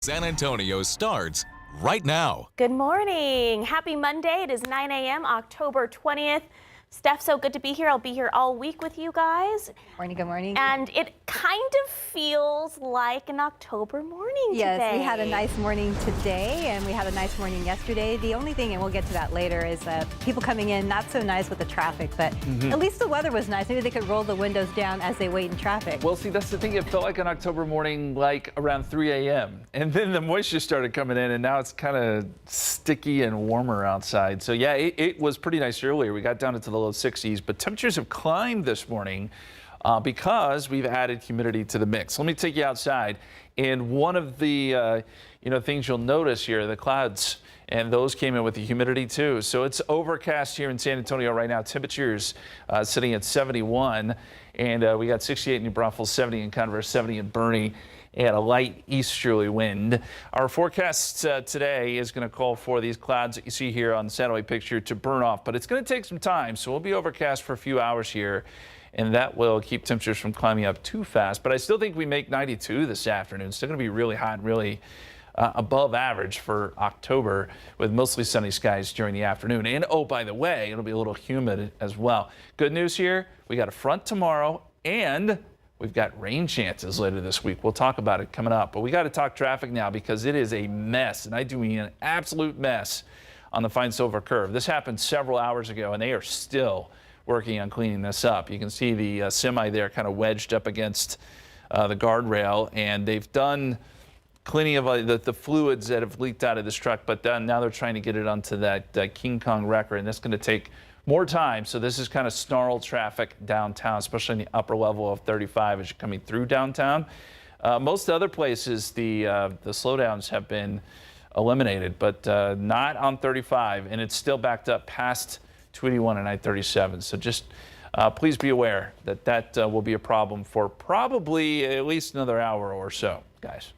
San Antonio starts right now. Good morning. Happy Monday. It is 9 a.m. October 20th. Steph, so good to be here. I'll be here all week with you guys. Morning, good morning. And it kind of feels like an October morning today. Yes, we had a nice morning today and we had a nice morning yesterday. The only thing, and we'll get to that later, is that people coming in, not so nice with the traffic, but at least the weather was nice. Maybe they could roll the windows down as they wait in traffic. Well, see, that's the thing. It felt like an October morning, like around 3 a.m. And then the moisture started coming in, and now it's kind of sticky and warmer outside. So, yeah, it was pretty nice earlier. We got down into the low 60s, but temperatures have climbed this morning because we've added humidity to the mix. Let me take you outside. And one of the things you'll notice here, the clouds, and those came in with the humidity too. So it's overcast here in San Antonio right now. Temperatures sitting at 71, and we got 68 in New Braunfels, 70 in Converse, 70 in Bernie, and a light easterly wind. Our forecast today is going to call for these clouds that you see here on the satellite picture to burn off, but it's going to take some time. So we'll be overcast for a few hours here, and that will keep temperatures from climbing up too fast. But I still think we make 92 this afternoon. It's still going to be really hot and really above average for October, with mostly sunny skies during the afternoon. And oh, by the way, it'll be a little humid as well. Good news here, we got a front tomorrow, and we've got rain chances later this week. We'll talk about it coming up, but we got to talk traffic now because it is a mess, and I do mean an absolute mess on the Fine Silver Curve. This happened several hours ago, and they are still working on cleaning this up. You can see the semi there kind of wedged up against the guardrail, and they've done cleaning of the fluids that have leaked out of this truck, but now they're trying to get it onto that King Kong wrecker, and that's going to take more time. So this is kind of snarled traffic downtown, especially in the upper level of 35 as you're coming through downtown. Most other places, the slowdowns have been eliminated, but not on 35, and it's still backed up past 281 and I-37. So just please be aware that will be a problem for probably at least another hour or so, guys.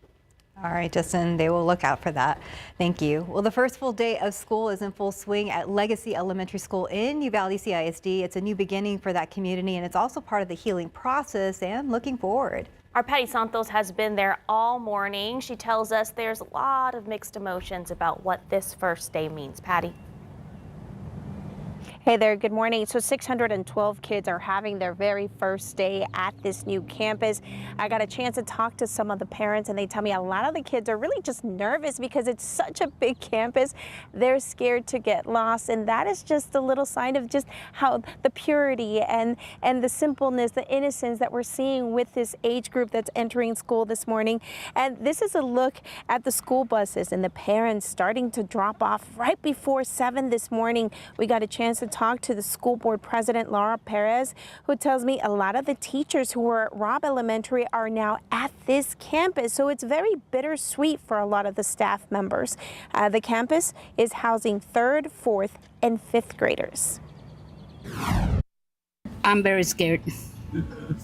All right, Justin, they will look out for that. Thank you. Well, the first full day of school is in full swing at Legacy Elementary School in Uvalde CISD. It's a new beginning for that community, and it's also part of the healing process, and looking forward. Our Patty Santos has been there all morning. She tells us there's a lot of mixed emotions about what this first day means. Patty. Hey there, good morning. So 612 kids are having their very first day at this new campus. I got a chance to talk to some of the parents, and they tell me a lot of the kids are really just nervous because it's such a big campus. They're scared to get lost, and that is just a little sign of just how the purity and the simpleness, the innocence that we're seeing with this age group that's entering school this morning. And this is a look at the school buses and the parents starting to drop off right before 7 this morning. We got a chance to talk to the school board president, Laura Perez, who tells me a lot of the teachers who were at Robb Elementary are now at this campus. So it's very bittersweet for a lot of the staff members. The campus is housing 3rd, 4th, and 5th graders. I'm very scared.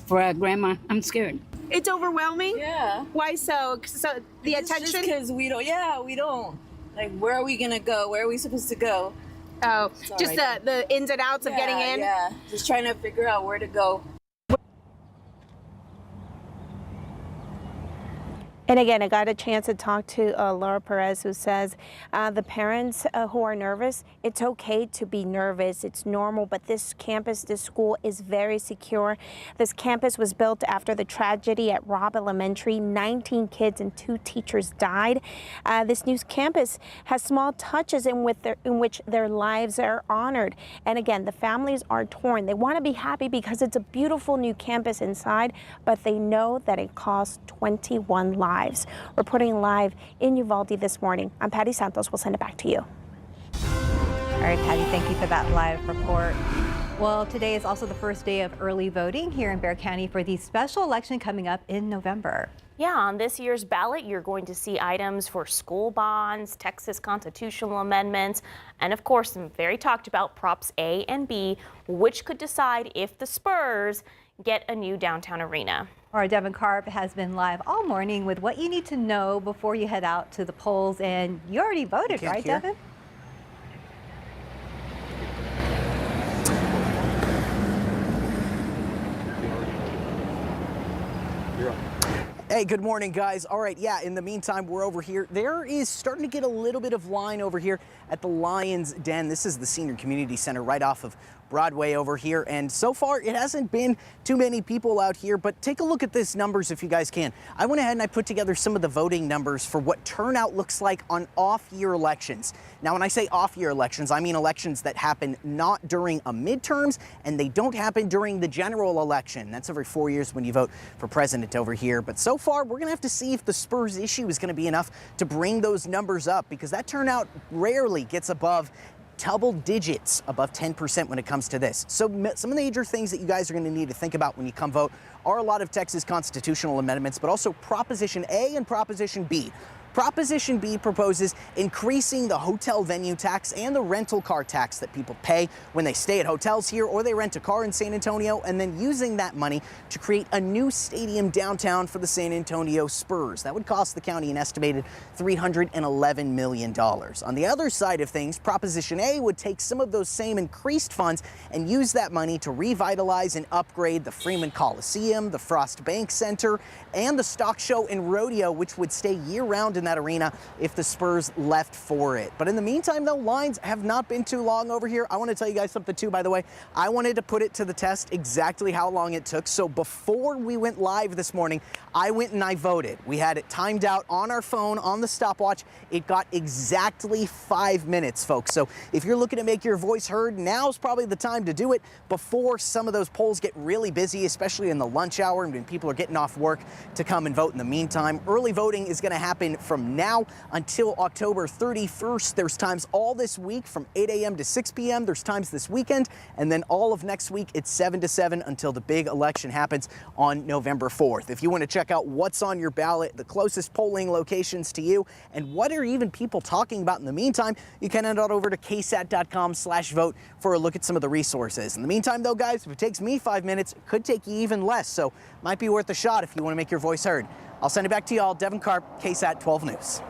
For a grandma, I'm scared. It's overwhelming? Yeah. Why so? So the attention? Because we don't. Like, where are we going to go? Where are we supposed to go? Oh, just the ins and outs of getting in? Yeah, just trying to figure out where to go. And again, I got a chance to talk to Laura Perez, who says the parents who are nervous, it's okay to be nervous. It's normal, but this campus, this school is very secure. This campus was built after the tragedy at Robb Elementary. 19 kids and 2 teachers died. This new campus has small touches in which their lives are honored. And again, the families are torn. They want to be happy because it's a beautiful new campus inside, but they know that it costs 21 lives. Reporting live in Uvalde this morning, I'm Patty Santos. We'll send it back to you. All right, Patty, thank you for that live report. Well, today is also the first day of early voting here in Bexar County for the special election coming up in November. Yeah, on this year's ballot, you're going to see items for school bonds, Texas constitutional amendments, and of course, some very talked about Props A and B, which could decide if the Spurs get a new downtown arena. Our Devin Karp has been live all morning with what you need to know before you head out to the polls. And you already voted, right, Devin? Hey, good morning, guys. All right, yeah, in the meantime, we're over here. There is starting to get a little bit of line over here at the Lion's Den. This is the Senior Community Center right off of Broadway over here. And so far, it hasn't been too many people out here, but take a look at these numbers if you guys can. I went ahead and I put together some of the voting numbers for what turnout looks like on off-year elections. Now, when I say off-year elections, I mean elections that happen not during a midterms and they don't happen during the general election. That's every 4 years when you vote for president over here. But so far, we're gonna have to see if the Spurs issue is gonna be enough to bring those numbers up, because that turnout rarely gets above double digits, above 10% when it comes to this. So some of the major things that you guys are going to need to think about when you come vote are a lot of Texas constitutional amendments, but also Proposition A and Proposition B. Proposition B proposes increasing the hotel venue tax and the rental car tax that people pay when they stay at hotels here or they rent a car in San Antonio, and then using that money to create a new stadium downtown for the San Antonio Spurs. That would cost the county an estimated $311 million. On the other side of things, Proposition A would take some of those same increased funds and use that money to revitalize and upgrade the Freeman Coliseum, the Frost Bank Center, and the Stock Show and Rodeo, which would stay year-round in that arena if the Spurs left for it. But in the meantime, though, lines have not been too long over here. I want to tell you guys something too, by the way. I wanted to put it to the test exactly how long it took. So before we went live this morning, I went and I voted. We had it timed out on our phone, on the stopwatch. It got exactly 5 minutes, folks. So if you're looking to make your voice heard, now's probably the time to do it before some of those polls get really busy, especially in the lunch hour and when people are getting off work to come and vote in the meantime. Early voting is going to happen from now until October 31st. There's times all this week from 8 a.m. to 6 p.m. There's times this weekend, and then all of next week it's 7 to 7 until the big election happens on November 4th. If you want to check out what's on your ballot, the closest polling locations to you, and what are even people talking about in the meantime, you can head on over to ksat.com/vote for a look at some of the resources. In the meantime, though, guys, if it takes me 5 minutes, it could take you even less, so might be worth a shot if you want to make your voice heard. I'll send it back to y'all. Devin Karp, KSAT 12 News.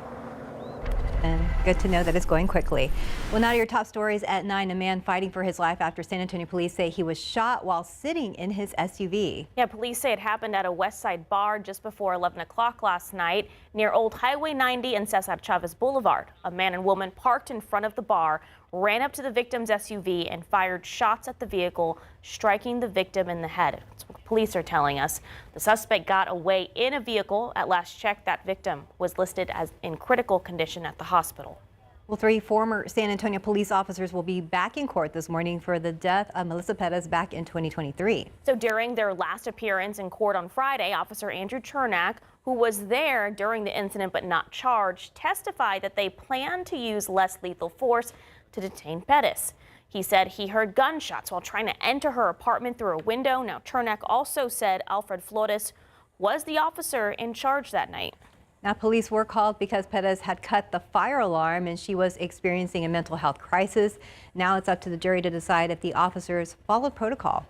And good to know that it's going quickly. Well, now to your top stories at 9. A man fighting for his life after San Antonio police say he was shot while sitting in his SUV. Yeah, police say it happened at a West Side bar just before 11 o'clock last night near Old Highway 90 and Cesar Chavez Boulevard. A man and woman parked in front of the bar, ran up to the victim's SUV and fired shots at the vehicle, striking the victim in the head. That's what police are telling us. The suspect got away in a vehicle. At last check, that victim was listed as in critical condition at the hospital. Well, 3 former San Antonio police officers will be back in court this morning for the death of Melissa Perez back in 2023. So during their last appearance in court on Friday, Officer Andrew Chernak, who was there during the incident but not charged, testified that they plan to use less lethal force to detain Perez. He said he heard gunshots while trying to enter her apartment through a window. Now, Chernak also said Alfred Flores was the officer in charge that night. Now, police were called because Perez had cut the fire alarm and she was experiencing a mental health crisis. Now it's up to the jury to decide if the officers followed protocol.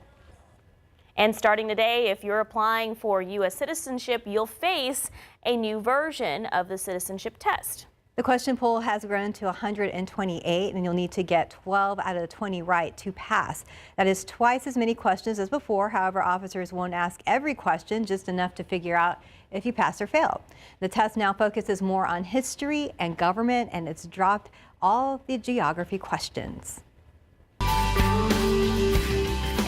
And starting today, if you're applying for U.S. citizenship, you'll face a new version of the citizenship test. The question pool has grown to 128, and you'll need to get 12 out of the 20 right to pass. That is twice as many questions as before. However, officers won't ask every question, just enough to figure out if you pass or fail. The test now focuses more on history and government, and it's dropped all the geography questions.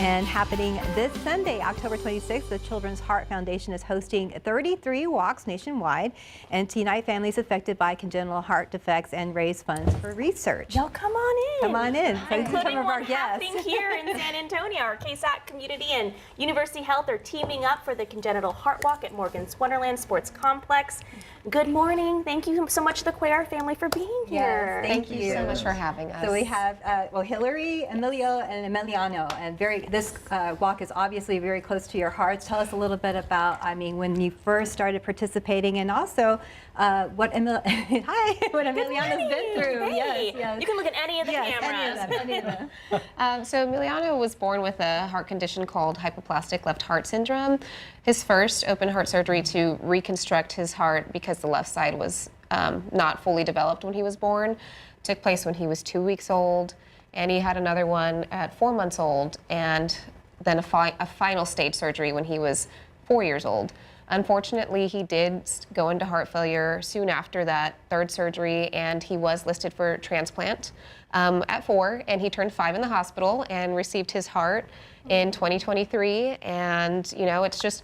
And happening this Sunday, October 26th, the Children's Heart Foundation is hosting 33 walks nationwide and to unite families affected by congenital heart defects and raise funds for research. Y'all come on in. Come on in. Including one happening here in San Antonio. Our KSAT Community and University Health are teaming up for the Congenital Heart Walk at Morgan's Wonderland Sports Complex. Good morning. Thank you so much to the Cuellar family for being here. Yes, thank you so much for having us. So we have, Hillary, Emilio, and Emiliano, and this walk is obviously very close to your hearts. Tell us a little bit about, when you first started participating, and also what Emiliano's been through. Hey. Yes. You can look at any of the cameras. Any of them. So Emiliano was born with a heart condition called hypoplastic left heart syndrome. His first open heart surgery to reconstruct his heart, because the left side was not fully developed when he was born, took place when he was 2 weeks old. And he had another one at 4 months old, and then a final stage surgery when he was 4 years old. Unfortunately, he did go into heart failure soon after that third surgery, and he was listed for transplant at 4, and he turned 5 in the hospital and received his heart in 2023. And, you know, it's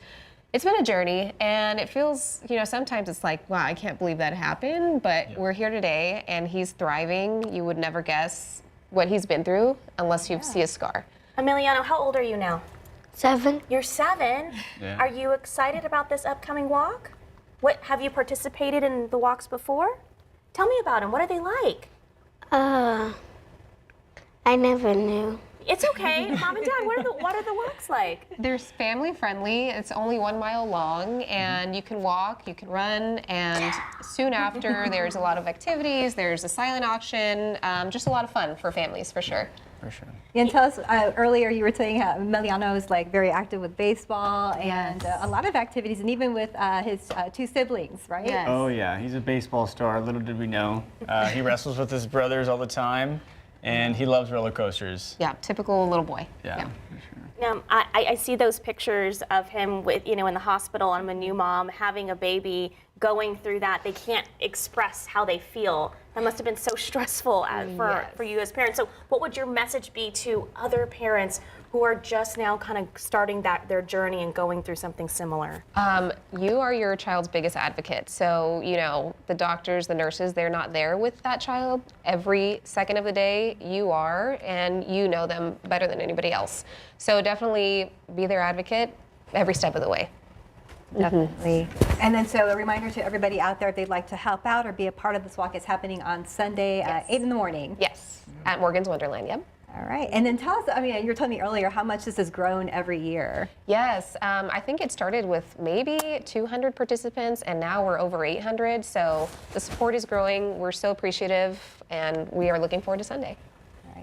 been a journey, and it feels, you know, sometimes it's like, wow, I can't believe that happened, but we're here today, and he's thriving. You would never guess what he's been through unless you see a scar. Emiliano, how old are you now? 7. You're 7. Yeah. Are you excited about this upcoming walk? What have you participated in the walks before? Tell me about them. What are they like? I never knew. It's okay, Mom and Dad. What are the walks like? They're family friendly. It's only 1 mile long, and you can walk, you can run, and soon after there's a lot of activities. There's a silent auction, just a lot of fun for families for sure. For sure. And tell us, earlier you were saying how Emiliano is like very active with baseball and a lot of activities, and even with his 2 siblings, right? Yes. Oh yeah, he's a baseball star, little did we know. He wrestles with his brothers all the time, and he loves roller coasters. Yeah, typical little boy. Yeah. Yeah. Now, I see those pictures of him with, you know, in the hospital. I'm a new mom, having a baby, going through that. They can't express how they feel. That must have been so stressful for you as parents. So what would your message be to other parents who are just now kind of starting their journey and going through something similar? You are your child's biggest advocate. So, you know, the doctors, the nurses, they're not there with that child every second of the day. You are, and you know them better than anybody else. So definitely be their advocate every step of the way. Definitely. And then so a reminder to everybody out there, if they'd like to help out or be a part of this walk, it's happening on Sunday at 8 in the morning. Yes, at Morgan's Wonderland, yep. All right. And then tell us, I mean, you were telling me earlier how much this has grown every year. Yes, I think it started with maybe 200 participants, and now we're over 800. So the support is growing. We're so appreciative, and we are looking forward to Sunday.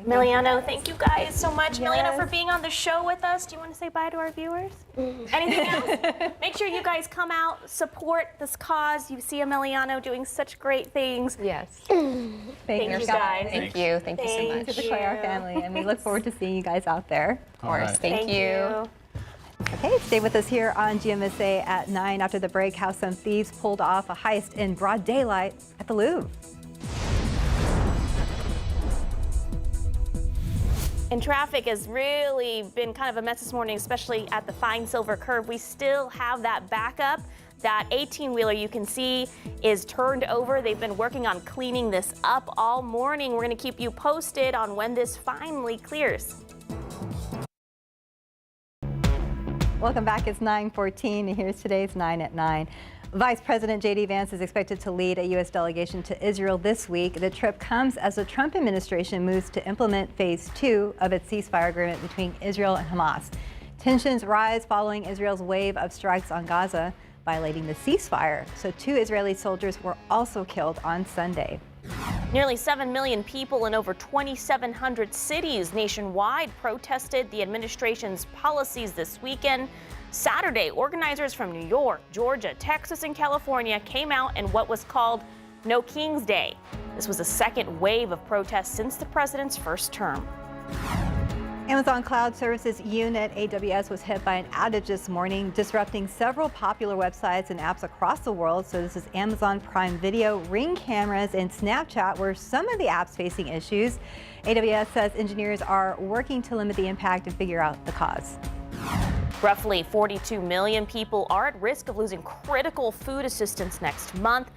Emiliano, thank you guys so much. Emiliano, for being on the show with us. Do you want to say bye to our viewers? Anything else? Make sure you guys come out, support this cause. You see Emiliano doing such great things. Yes. Thank you guys. Thank you. Thank you so much. To the Claire family, and we look forward to seeing you guys out there. Of course. Thank you. Okay, stay with us here on GMSA at 9. After the break, how some thieves pulled off a heist in broad daylight at the Louvre. And traffic has really been kind of a mess this morning, especially at the Fine Silver Curve. We still have that backup. That 18-wheeler you can see is turned over. They've been working on cleaning this up all morning. We're going to keep you posted on when this finally clears. Welcome back. It's 9:14, and here's today's 9 at 9. Vice President J.D. Vance is expected to lead a U.S. delegation to Israel this week. The trip comes as the Trump administration moves to implement phase 2 of its ceasefire agreement between Israel and Hamas. Tensions rise following Israel's wave of strikes on Gaza, violating the ceasefire. So 2 Israeli soldiers were also killed on Sunday. Nearly 7 million people in over 2,700 cities nationwide protested the administration's policies this weekend. Saturday, organizers from New York, Georgia, Texas, and California came out in what was called No King's Day. This was the second wave of protests since the president's first term. Amazon Cloud Services unit AWS was hit by an outage this morning, disrupting several popular websites and apps across the world. So this is Amazon Prime Video, Ring cameras, and Snapchat were some of the apps facing issues. AWS says engineers are working to limit the impact and figure out the cause. Roughly 42 million people are at risk of losing critical food assistance next month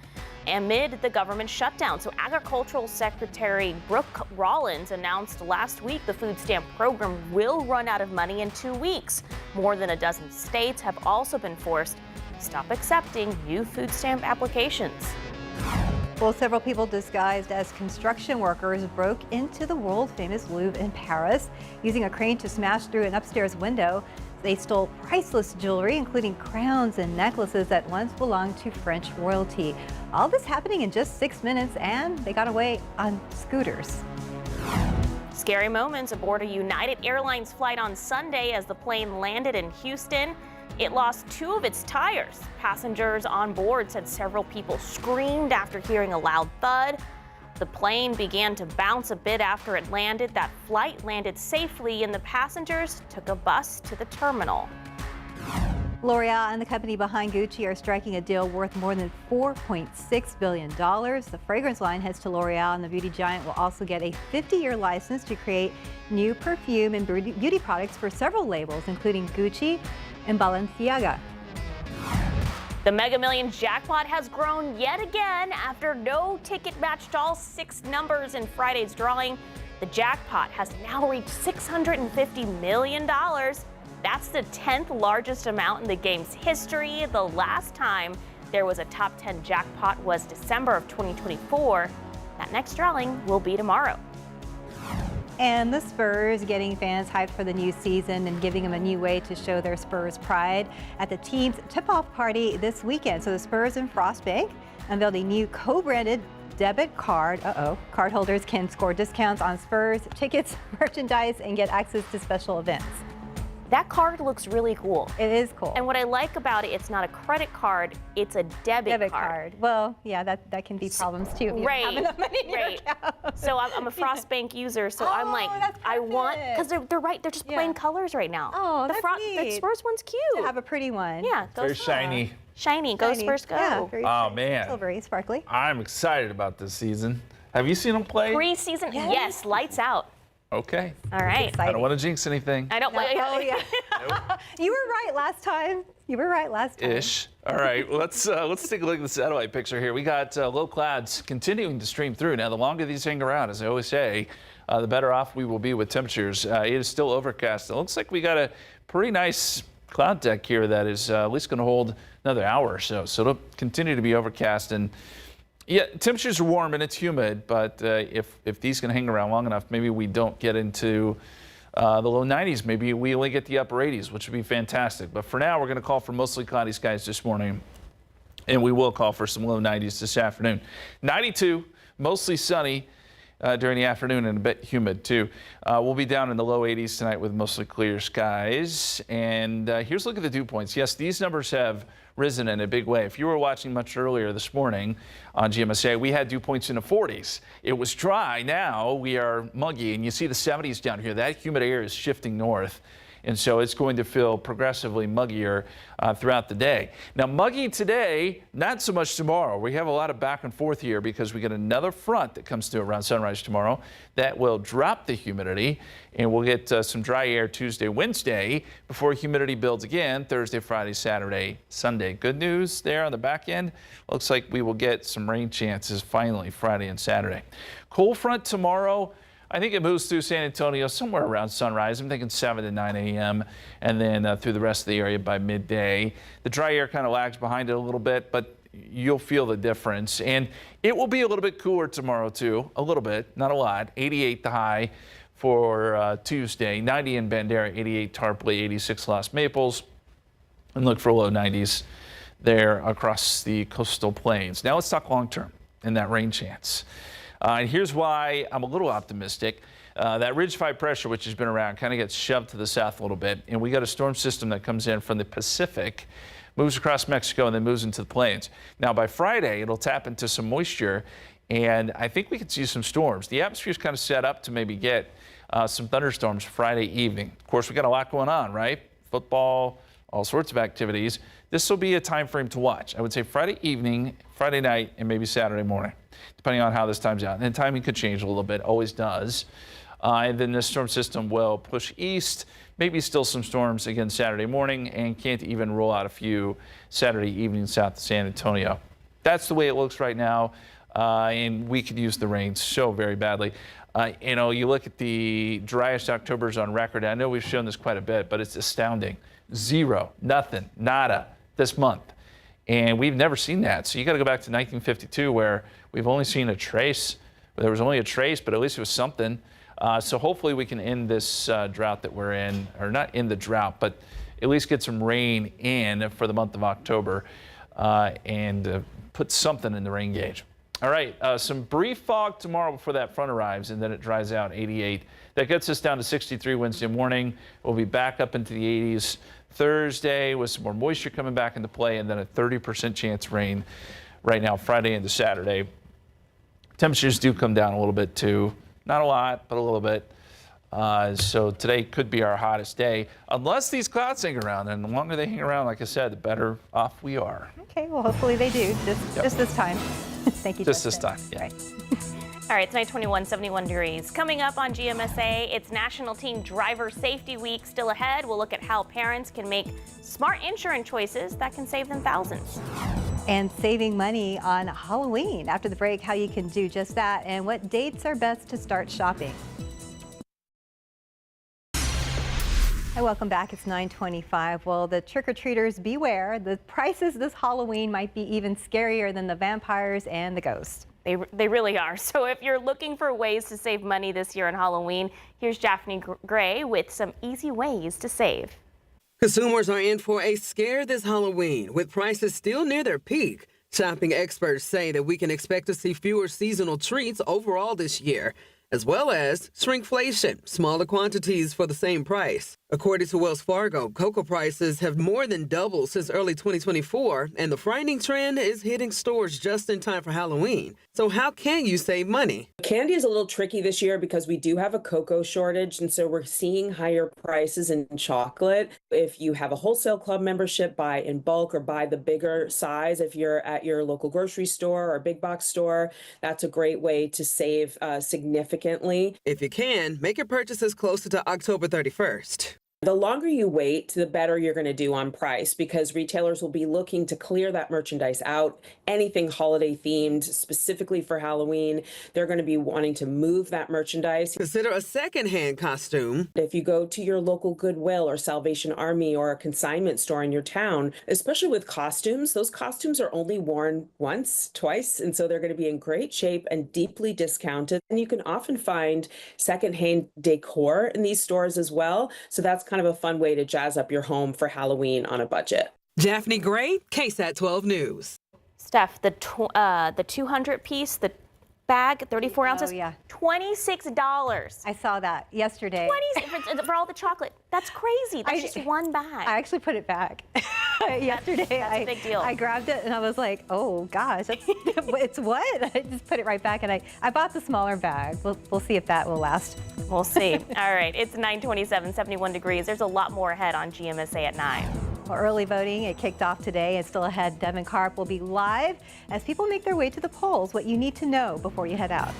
amid the government shutdown. So Agricultural Secretary Brooke Rollins announced last week the food stamp program will run out of money in 2 weeks. More than a dozen states have also been forced to stop accepting new food stamp applications. Well, several people disguised as construction workers broke into the world-famous Louvre in Paris using a crane to smash through an upstairs window. They stole priceless jewelry, including crowns and necklaces that once belonged to French royalty. All this happening in just 6 minutes, and they got away on scooters. Scary moments aboard a United Airlines flight on Sunday as the plane landed in Houston. It lost 2 of its tires. Passengers on board said several people screamed after hearing a loud thud. The plane began to bounce a bit after it landed. That flight landed safely, and the passengers took a bus to the terminal. L'Oreal and the company behind Gucci are striking a deal worth more than $4.6 billion. The fragrance line heads to L'Oreal, and the beauty giant will also get a 50-year license to create new perfume and beauty products for several labels, including Gucci and Balenciaga. The Mega Millions jackpot has grown yet again after no ticket matched all 6 numbers in Friday's drawing. The jackpot has now reached $650 million. That's the 10th largest amount in the game's history. The last time there was a top 10 jackpot was December of 2024. That next drawing will be tomorrow. And the Spurs getting fans hyped for the new season and giving them a new way to show their Spurs pride at the team's tip-off party this weekend. So the Spurs and Frost Bank unveiled a new co-branded debit card. Cardholders can score discounts on Spurs tickets, merchandise, and get access to special events. That card looks really cool. It is cool. And what I like about it, it's not a credit card, it's a debit card. Well, yeah, that can be problems too. If you don't have enough money in your account. So I'm a Frost Bank user, so I'm like, I want, because they're right, they're just plain colors right now. Oh, that's neat. The Spurs one's cute. To have a pretty one. Yeah, Very shiny. Shiny, go Spurs go. Yeah, very Oh man, silvery, sparkly. I'm excited about this season. Have you seen them play? Preseason, yes, lights out. Okay. All right. I don't want to jinx anything. I don't. Oh yeah. You were right last time. Ish. All right. Well, let's take a look at the satellite picture here. We got low clouds continuing to stream through. Now, the longer these hang around, as I always say, the better off we will be with temperatures. It is still overcast. It looks like we got a pretty nice cloud deck here that is at least going to hold another hour or so. So it'll continue to be overcast, and yeah, temperatures are warm and it's humid, but if these can hang around long enough, maybe we don't get into the low 90s. Maybe we only get the upper 80s, which would be fantastic. But for now, we're going to call for mostly cloudy skies this morning, and we will call for some low 90s this afternoon. 92, mostly sunny during the afternoon and a bit humid too. We'll be down in the low 80s tonight with mostly clear skies. And here's a look at the dew points. Yes, these numbers have risen in a big way. If you were watching much earlier this morning on GMSA, we had dew points in the 40s. It was dry. Now we are muggy, and you see the 70s down here. That humid air is shifting north, and so it's going to feel progressively muggier throughout the day. Now, muggy today, not so much tomorrow. We have a lot of back and forth here because we get another front that comes through around sunrise tomorrow that will drop the humidity, and we'll get some dry air Tuesday, Wednesday before humidity builds again Thursday, Friday, Saturday, Sunday. Good news there on the back end. Looks like we will get some rain chances finally Friday and Saturday. Cold front tomorrow. I think it moves through San Antonio somewhere around sunrise. I'm thinking 7 to 9 a.m. and then through the rest of the area by midday. The dry air kind of lags behind it a little bit, but you'll feel the difference. And it will be a little bit cooler tomorrow too, a little bit, not a lot. 88 the high for Tuesday, 90 in Bandera, 88 Tarpley, 86 Los Maples, and look for low 90s there across the coastal plains. Now let's talk long term and that rain chance. And here's why I'm a little optimistic. That Ridge 5 pressure, which has been around, kind of gets shoved to the south a little bit. And we got a storm system that comes in from the Pacific, moves across Mexico, and then moves into the plains. Now, by Friday, it'll tap into some moisture, and I think we could see some storms. The atmosphere's kind of set up to maybe get some thunderstorms Friday evening. Of course, we got a lot going on, right? Football, all sorts of activities. This will be a time frame to watch. I would say Friday evening, Friday night, and maybe Saturday morning, depending on how this times out. And timing could change a little bit, always does. And then this storm system will push east, maybe still some storms again Saturday morning, and can't even rule out a few Saturday evening south of San Antonio. That's the way it looks right now, and we could use the rain so very badly. You know, you look at the driest Octobers on record. I know we've shown this quite a bit, but it's astounding. 0, nothing, nada this month. And we've never seen that. So you got to go back to 1952 where we've only seen a trace. There was only a trace, but at least it was something. So hopefully we can end this drought that we're in, or not end the drought, but at least get some rain in for the month of October and put something in the rain gauge. All right, some brief fog tomorrow before that front arrives, and then it dries out, 88. That gets us down to 63 Wednesday morning. We'll be back up into the 80s Thursday with some more moisture coming back into play, and then a 30% chance of rain right now Friday into Saturday. Temperatures do come down a little bit too. Not a lot, but a little bit. So today could be our hottest day, unless these clouds hang around. And the longer they hang around, like I said, the better off we are. Okay, well, hopefully they do, just this time. Thank you, Just Justin. this time, yeah. Right. All right, tonight 21, 71 degrees. Coming up on GMSA, it's National Teen Driver Safety Week still ahead. We'll look at how parents can make smart insurance choices that can save them thousands. And saving money on Halloween. After the break, how you can do just that and what dates are best to start shopping. Hi, welcome back. It's 9:25. Well, the trick-or-treaters beware. The prices this Halloween might be even scarier than the vampires and the ghosts. They really are. So if you're looking for ways to save money this year on Halloween, here's Daphne Gray with some easy ways to save. Consumers are in for a scare this Halloween, with prices still near their peak. Shopping experts say that we can expect to see fewer seasonal treats overall this year, as well as shrinkflation, smaller quantities for the same price. According to Wells Fargo, cocoa prices have more than doubled since early 2024, and the frightening trend is hitting stores just in time for Halloween. So how can you save money? Candy is a little tricky this year because we do have a cocoa shortage, and so we're seeing higher prices in chocolate. If you have a wholesale club membership, buy in bulk or buy the bigger size. If you're at your local grocery store or big box store, that's a great way to save significantly. If you can, make your purchases closer to October 31st. The longer you wait, the better you're going to do on price, because retailers will be looking to clear that merchandise out. Anything holiday themed, specifically for Halloween, they're going to be wanting to move that merchandise. Consider a secondhand costume. If you go to your local Goodwill or Salvation Army or a consignment store in your town, especially with costumes, those costumes are only worn once, twice, and so they're going to be in great shape and deeply discounted. And you can often find secondhand decor in these stores as well. So that's kind of a fun way to jazz up your home for Halloween on a budget. Daphne Gray, KSAT 12 News. Steph, the 200 piece, the bag, 34 ounces, yeah. $26. I saw that yesterday. 20 for all the chocolate. That's crazy. That's just one bag. I actually put it back yesterday. That's a big deal. I grabbed it and I was like, oh gosh, it's what? I just put it right back, and I bought the smaller bag. We'll see if that will last. We'll see. All right, it's 9:27, 71 degrees. There's a lot more ahead on GMSA at 9. Well, early voting, it kicked off today. It's still ahead. Devin Karp will be live as people make their way to the polls. What you need to know before you head out.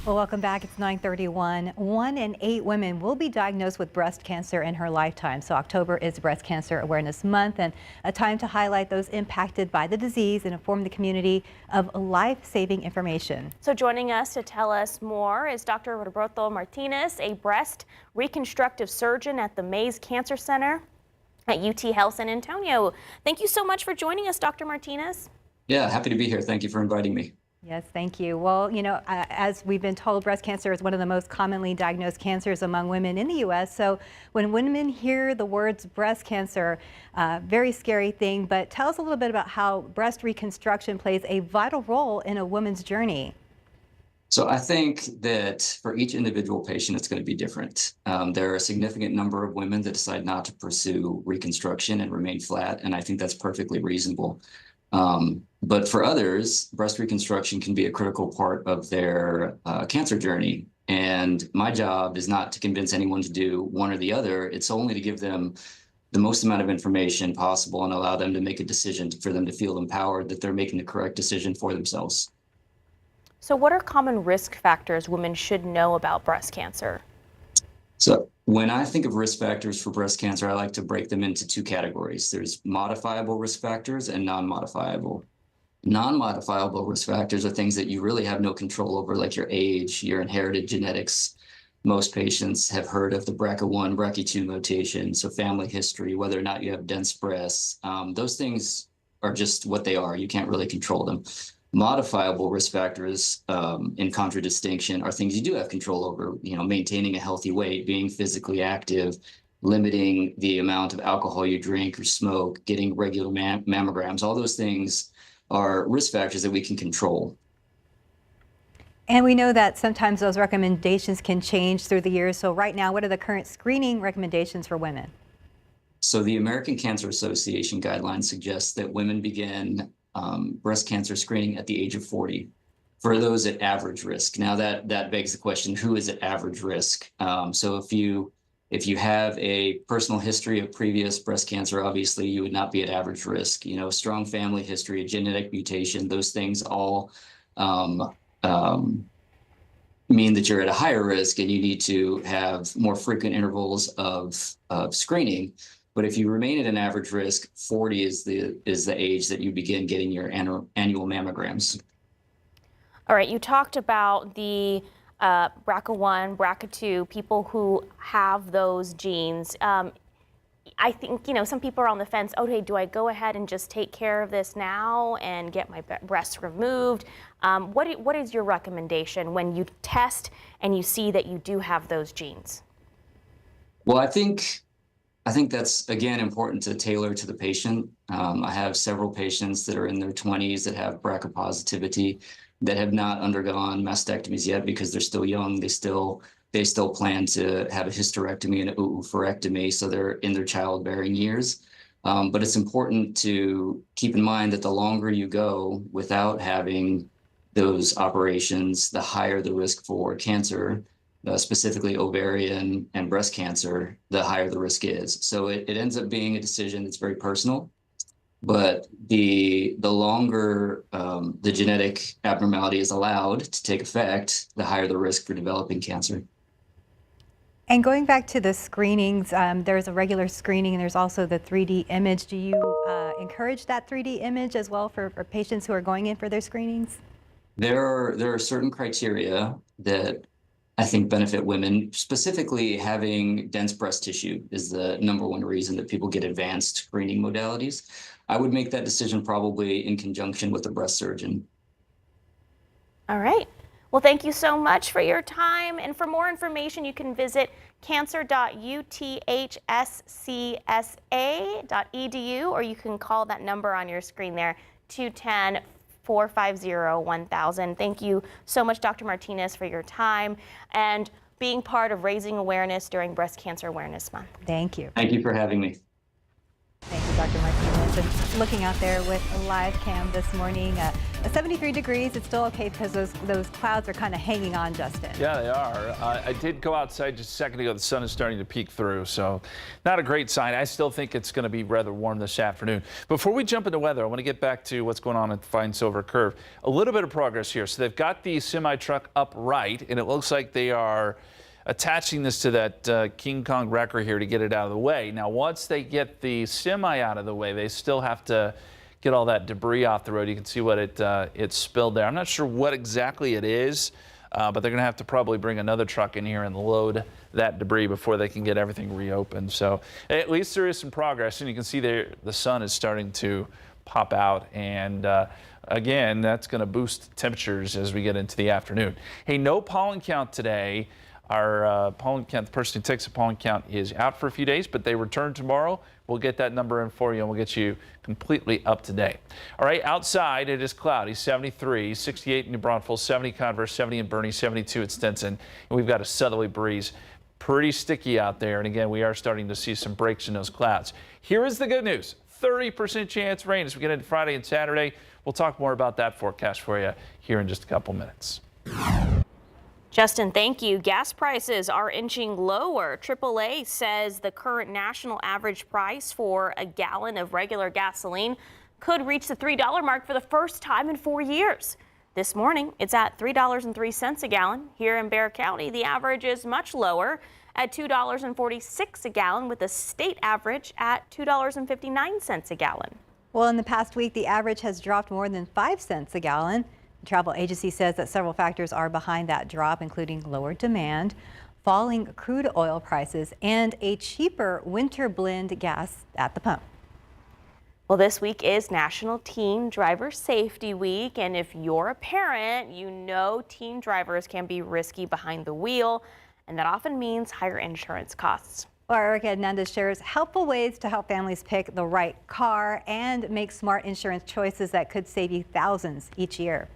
Well, welcome back. It's 9:31. 1 in 8 women will be diagnosed with breast cancer in her lifetime. So October is Breast Cancer Awareness Month, and a time to highlight those impacted by the disease and inform the community of life-saving information. So joining us to tell us more is Dr. Roberto Martinez, a breast reconstructive surgeon at the Mays Cancer Center at UT Health San Antonio. Thank you so much for joining us, Dr. Martinez. Yeah, happy to be here. Thank you for inviting me. Yes, thank you. Well, you know, as we've been told, breast cancer is one of the most commonly diagnosed cancers among women in the U.S. So when women hear the words breast cancer, very scary thing, but tell us a little bit about how breast reconstruction plays a vital role in a woman's journey. So I think that for each individual patient, it's going to be different. There are a significant number of women that decide not to pursue reconstruction and remain flat, and I think that's perfectly reasonable. But for others, breast reconstruction can be a critical part of their cancer journey. And my job is not to convince anyone to do one or the other. It's only to give them the most amount of information possible and allow them to make a decision for them to feel empowered that they're making the correct decision for themselves. So what are common risk factors women should know about breast cancer? So when I think of risk factors for breast cancer, I like to break them into 2 categories. There's modifiable risk factors and non-modifiable. Non-modifiable risk factors are things that you really have no control over, like your age, your inherited genetics. Most patients have heard of the BRCA1, BRCA2 mutation, so family history, whether or not you have dense breasts. Those things are just what they are. You can't really control them. Modifiable risk factors, in contradistinction, are things you do have control over. You know, maintaining a healthy weight, being physically active, limiting the amount of alcohol you drink or smoke, getting regular mammograms. All those things are risk factors that we can control. And we know that sometimes those recommendations can change through the years. So right now, what are the current screening recommendations for women? So the American Cancer Association guidelines suggest that women begin breast cancer screening at the age of 40 for those at average risk. Now that begs the question, who is at average risk? So if you have a personal history of previous breast cancer, obviously you would not be at average risk. You know, strong family history, a genetic mutation, those things all mean that you're at a higher risk and you need to have more frequent intervals of screening. But if you remain at an average risk, 40 is the age that you begin getting your annual mammograms. All right, you talked about the BRCA1, BRCA2, people who have those genes. I think, some people are on the fence. Okay, do I go ahead and just take care of this now and get my breasts removed? What is your recommendation when you test and you see that you do have those genes? Well, I think that's, again, important to tailor to the patient. I have several patients that are in their 20s that have BRCA positivity that have not undergone mastectomies yet because they're still young. They still plan to have a hysterectomy and an oophorectomy, so they're in their childbearing years. But it's important to keep in mind that the longer you go without having those operations, the higher the risk for cancer, specifically ovarian and breast cancer, the higher the risk is. So it ends up being a decision that's very personal. But the longer the genetic abnormality is allowed to take effect, the higher the risk for developing cancer. And going back to the screenings, there's a regular screening and there's also the 3D image. Do you encourage that 3D image as well for patients who are going in for their screenings? There are certain criteria that I think benefit women. Specifically, having dense breast tissue is the #1 reason that people get advanced screening modalities. I would make that decision probably in conjunction with a breast surgeon. All right. Well, thank you so much for your time. And for more information, you can visit cancer.uthcsa.edu, or you can call that number on your screen there, 210-450-1000. Thank you so much, Dr. Martinez, for your time and being part of raising awareness during Breast Cancer Awareness Month. Thank you. Thank you for having me. Thank you, Dr. Martinez. And looking out there with a live cam this morning, 73 degrees. It's still okay because those clouds are kind of hanging on, Justin. Yeah, they are. I did go outside just a second ago. The sun is starting to peek through, so not a great sign. I still think it's going to be rather warm this afternoon. Before we jump into weather, I want to get back to what's going on at Fine Silver Curve. A little bit of progress here. So they've got the semi-truck upright, and it looks like they are attaching this to that King Kong wrecker here to get it out of the way. Now, once they get the semi out of the way, they still have to get all that debris off the road. You can see what it spilled there. I'm not sure what exactly it is, but they're going to have to probably bring another truck in here and load that debris before they can get everything reopened. So at least there is some progress, and you can see there the sun is starting to pop out, and again, that's going to boost temperatures as we get into the afternoon. Hey, no pollen count today. Our pollen count, the person who takes the pollen count, is out for a few days, but they return tomorrow. We'll get that number in for you, and we'll get you completely up to date. All right, outside it is cloudy, 73, 68 in New Braunfels, 70 Converse, 70 in Boerne, 72 at Stinson, and we've got a southerly breeze. Pretty sticky out there, and again, we are starting to see some breaks in those clouds. Here is the good news: 30% chance rain as we get into Friday and Saturday. We'll talk more about that forecast for you here in just a couple minutes. Justin, thank you. Gas prices are inching lower. AAA says the current national average price for a gallon of regular gasoline could reach the $3 mark for the first time in 4 years. This morning, it's at $3.03 a gallon. Here in Bexar County, the average is much lower at $2.46 a gallon, with the state average at $2.59 a gallon. Well, in the past week, the average has dropped more than 5 cents a gallon. The travel agency says that several factors are behind that drop, including lower demand, falling crude oil prices, and a cheaper winter blend gas at the pump. Well, this week is National Teen Driver Safety Week, and if you're a parent, you know teen drivers can be risky behind the wheel, and that often means higher insurance costs. Well, Erica Hernandez shares helpful ways to help families pick the right car and make smart insurance choices that could save you thousands each year.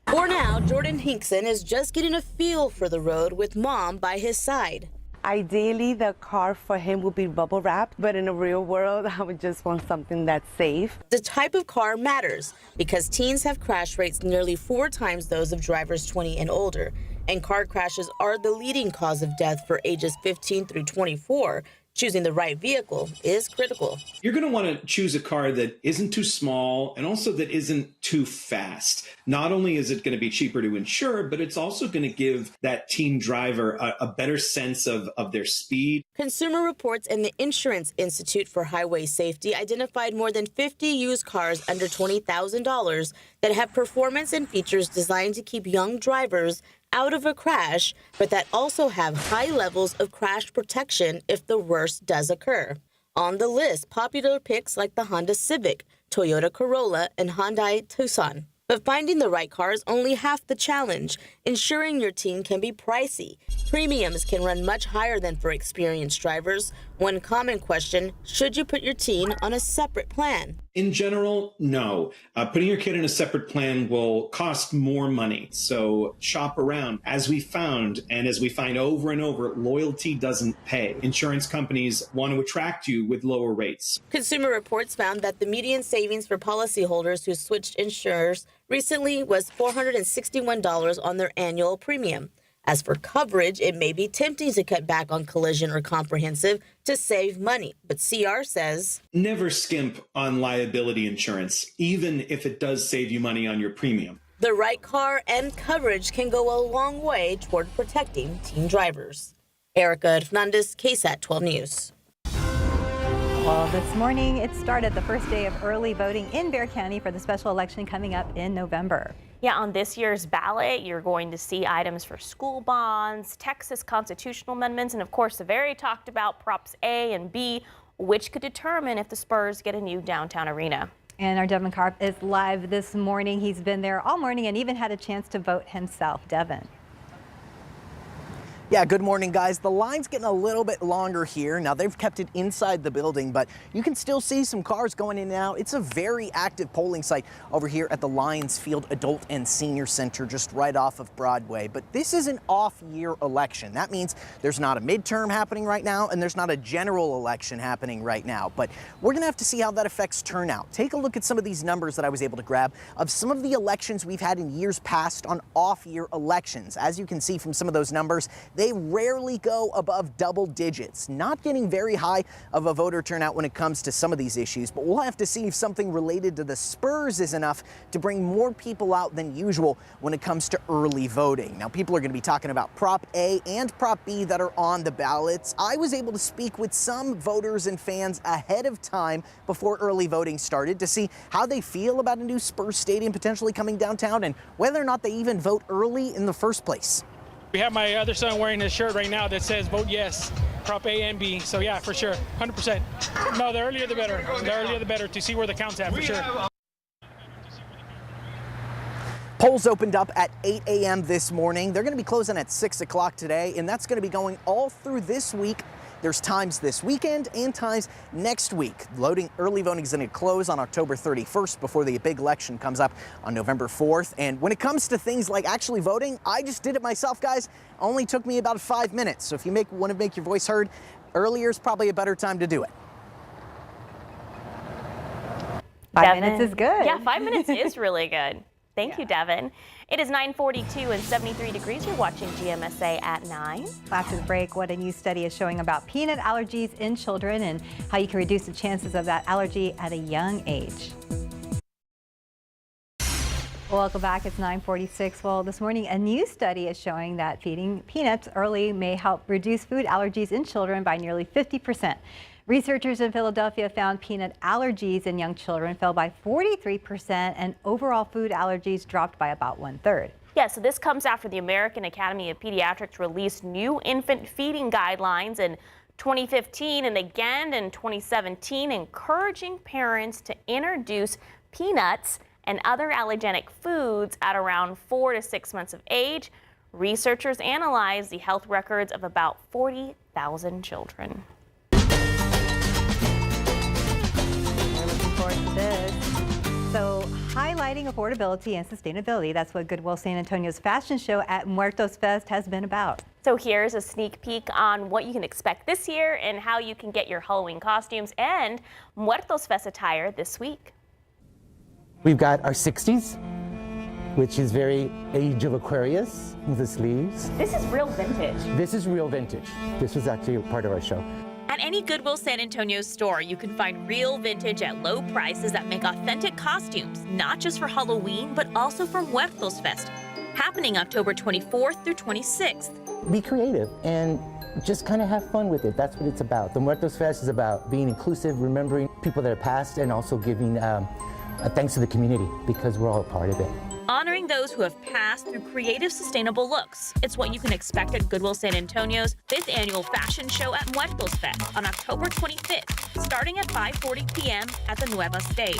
For now, Jordan Hinkson is just getting a feel for the road with mom by his side. Ideally, the car for him would be bubble wrapped, but in the real world, I would just want something that's safe. The type of car matters because teens have crash rates nearly 4 times those of drivers 20 and older, and car crashes are the leading cause of death for ages 15 through 24. Choosing the right vehicle is critical. You're going to want to choose a car that isn't too small and also that isn't too fast. Not only is it going to be cheaper to insure, but it's also going to give that teen driver a better sense of their speed. Consumer Reports and the Insurance Institute for Highway Safety identified more than 50 used cars under $20,000 that have performance and features designed to keep young drivers out of a crash, but that also have high levels of crash protection if the worst does occur. On the list, popular picks like the Honda Civic, Toyota Corolla, and Hyundai Tucson. But finding the right car is only half the challenge. Insuring your teen can be pricey. Premiums can run much higher than for experienced drivers. One common question, should you put your teen on a separate plan? In general, no. Putting your kid in a separate plan will cost more money. So shop around. As we found, and as we find over and over, loyalty doesn't pay. Insurance companies want to attract you with lower rates. Consumer Reports found that the median savings for policyholders who switched insurers recently was $461 on their annual premium. As for coverage, it may be tempting to cut back on collision or comprehensive to save money, but CR says, never skimp on liability insurance, even if it does save you money on your premium. The right car and coverage can go a long way toward protecting teen drivers. Erica Hernandez, KSAT 12 News. Well, this morning it started the first day of early voting in Bexar County for the special election coming up in November. Yeah, on this year's ballot, you're going to see items for school bonds, Texas constitutional amendments, and of course the very talked about Props A and B, which could determine if the Spurs get a new downtown arena. And our Devin Karp is live this morning. He's been there all morning and even had a chance to vote himself. Devin. Yeah, good morning, guys. The line's getting a little bit longer here. Now, they've kept it inside the building, but you can still see some cars going in and out. It's a very active polling site over here at the Lions Field Adult and Senior Center, just right off of Broadway. But this is an off-year election. That means there's not a midterm happening right now, and there's not a general election happening right now. But we're going to have to see how that affects turnout. Take a look at some of these numbers that I was able to grab of some of the elections we've had in years past on off-year elections. As you can see from some of those numbers, they rarely go above double digits. Not getting very high of a voter turnout when it comes to some of these issues, but we'll have to see if something related to the Spurs is enough to bring more people out than usual when it comes to early voting. Now, people are going to be talking about Prop A and Prop B that are on the ballots. I was able to speak with some voters and fans ahead of time before early voting started to see how they feel about a new Spurs stadium potentially coming downtown and whether or not they even vote early in the first place. We have my other son wearing his shirt right now that says vote yes, Prop A and B. So yeah, for sure, 100%. No, the earlier the better. The earlier the better to see where the count's at, for sure. Polls opened up at 8 a.m. this morning. They're going to be closing at 6 o'clock today, and that's going to be going all through this week. There's times this weekend and times next week. Early voting is going to close on October 31st before the big election comes up on November 4th. And when it comes to things like actually voting, I just did it myself, guys. Only took me about 5 minutes. So if you want to make your voice heard, earlier is probably a better time to do it. 5 minutes is good. Yeah, 5 minutes is really good. Thank you, Devin. It is 9:42 and 73 degrees. You're watching GMSA at 9. Classes break. What a new study is showing about peanut allergies in children and how you can reduce the chances of that allergy at a young age. Welcome back. It's 9:46. Well, this morning, a new study is showing that feeding peanuts early may help reduce food allergies in children by nearly 50%. Researchers in Philadelphia found peanut allergies in young children fell by 43% and overall food allergies dropped by about 1/3. Yeah, so this comes after the American Academy of Pediatrics released new infant feeding guidelines in 2015 and again in 2017, encouraging parents to introduce peanuts and other allergenic foods at around 4 to 6 months of age. Researchers analyzed the health records of about 40,000 children. We're looking forward to this. So highlighting affordability and sustainability. That's what Goodwill San Antonio's fashion show at Muertos Fest has been about. So here's a sneak peek on what you can expect this year and how you can get your Halloween costumes and Muertos Fest attire this week. We've got our 60s, which is very Age of Aquarius with the sleeves. This is real vintage. This is real vintage. This was actually a part of our show. At any Goodwill San Antonio store, you can find real vintage at low prices that make authentic costumes, not just for Halloween, but also for Muertos Fest, happening October 24th through 26th. Be creative and just kind of have fun with it. That's what it's about. The Muertos Fest is about being inclusive, remembering people that have passed, and also giving thanks to the community because we're all a part of it. Honoring those who have passed through creative, sustainable looks. It's what you can expect at Goodwill San Antonio's 5th annual fashion show at Muertos Fest on October 25th, starting at 5:40 p.m. at the Nueva stage.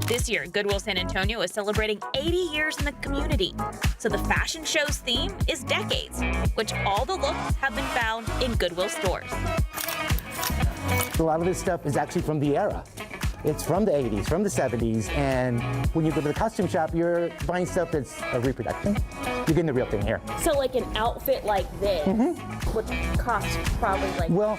This year, Goodwill San Antonio is celebrating 80 years in the community. So the fashion show's theme is decades, which all the looks have been found in Goodwill stores. A lot of this stuff is actually from the era. It's from the 80s, from the 70s, and when you go to the costume shop, you're buying stuff that's a reproduction. You're getting the real thing here. So like an outfit like this, which costs probably like... Well,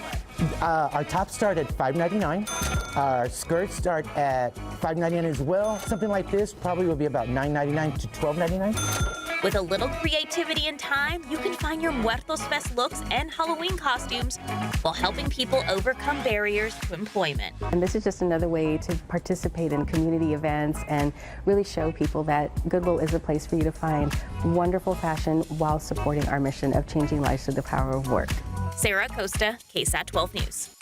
our tops start at $5.99. Our skirts start at $5.99 as well. Something like this probably will be about $9.99 to $12.99. With a little creativity and time, you can find your Muertos Fest looks and Halloween costumes while helping people overcome barriers to employment. And this is just another way to participate in community events and really show people that Goodwill is a place for you to find wonderful fashion while supporting our mission of changing lives through the power of work. Sarah Acosta, KSAT 12 News.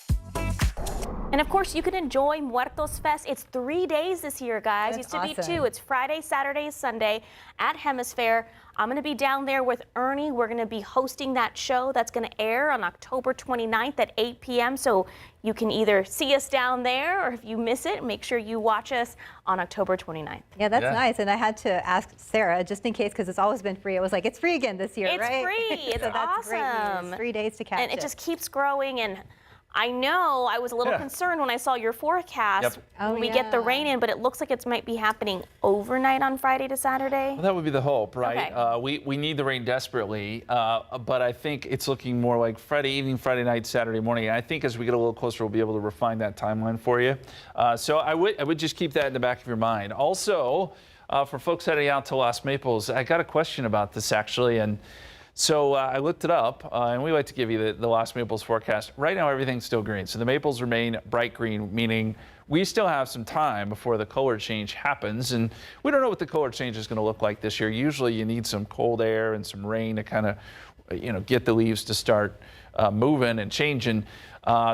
And of course, you can enjoy Muertos Fest. It's 3 days this year, guys. That's Used to be awesome. 2. It's Friday, Saturday, Sunday at Hemisphere. I'm going to be down there with Ernie. We're going to be hosting that show that's going to air on October 29th at 8 p.m. So you can either see us down there, or if you miss it, make sure you watch us on October 29th. Yeah, that's nice. And I had to ask Sarah, just in case, because it's always been free. I was like, it's free again this year, right? It's free. It's so that's awesome. Great news. 3 days to catch and it just keeps growing. And I know I was a little concerned when I saw your forecast when we get the rain in, but it looks like it might be happening overnight on Friday to Saturday. Well, that would be the hope, right? Okay. We need the rain desperately, but I think it's looking more like Friday evening, Friday night, Saturday morning. And I think as we get a little closer, we'll be able to refine that timeline for you. So I would just keep that in the back of your mind. Also, for folks heading out to Los Maples, I got a question about this actually, and so I looked it up, and we like to give you the Los Maples forecast. Right now, everything's still green. So the maples remain bright green, meaning we still have some time before the color change happens. And we don't know what the color change is going to look like this year. Usually you need some cold air and some rain to kind of, get the leaves to start moving and changing.